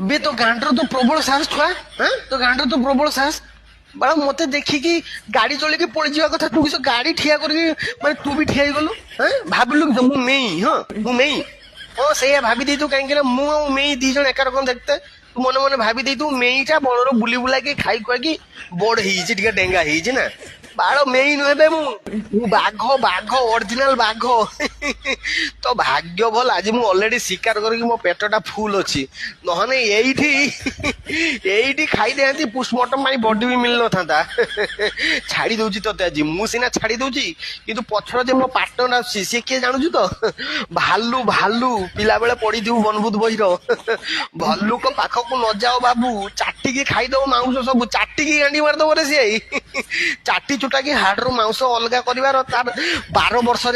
বে তো ଗାଣ୍ଡର ତ ପ୍ରବଳ ସାହସ ଛୁଆ ତ ଗାଣ୍ଡର ତ ପ୍ରବଳ ସାହସ ବାଳ ମତେ ଦେଖିକି ଗାଡି ଚଲେଇକି ପଳେଇଯିବା କଥା ତୁ କିସ ଗାଡି ଠିଆ କରିକି ମାନେ ତୁ ବି ଠିଆ ହେଇଗଲୁ ଭାବିଲୁ କି ମୁଁ ମେଇ ମୁଁ ମେଇ ସେଇଆ ଭାବି ଦେଇଛୁ କାହିଁକି ନା ମୁଁ ଆଉ ମେଇ ଦି ଜଣ ଏକା ରକମ ଦେଖତେ ତୁ ମନେ ମନେ ଭାବି ଦେଇଥିବୁ ମେଇଟା ବଣର ବୁଲି ବୁଲାକି ଖାଇ ଖୁଆକି ବଡ ହେଇଛି ଟିକେ ଡେଙ୍ଗା ହେଇଛି ନା ବାଳ ମେଇ ନୁହେଁ ବେ ମୁଁ ବାଘ ବାଘ ଅରିଜିନାଲ ବାଘ ତ ଭାଗ୍ୟ ଭଲ ଆଜି ମୁଁ ଅଲରେଡି ସ୍ୱୀକାର କରିକି ମୋ ପେଟଟା ଫୁଲ ଅଛି ନହେଲେ ଏଇଠି ଏଇଠି ଖାଇଦେଇଥାନ୍ତି ପୋଷ୍ଟମର୍ଟମ ପାଇଁ ବଡି ବି ମିଳିନଥାନ୍ତା ଛାଡି ଦଉଛି ତତେ ଆଜି ମୁଁ ସିନା ଛାଡି ଦଉଛି କିନ୍ତୁ ପଛର ଯେ ମୋ ପାର୍ଟନର ଆସୁଛି ସିଏ କିଏ ଜାଣୁଛୁ ତ ଭାଲୁ ଭାଲୁ ପିଲାବେଳେ ପଢିଥିବୁ ବନଭୂତ ବହିର ଭାଲୁକ ପାଖକୁ ନ ଯାଅ ବାବୁ ଚାଟିକି ଖାଇଦବ ମାଉଁସ ସବୁ ଚାଟିକି ଗାଣ୍ଡି ମାରିଦବ ରେ ସିଏ ଚାଟି ଚୁଟାକି ହାଡରୁ ମାଉଁସ ଅଲଗା କରିବାର ତାର 12 ବର୍ଷର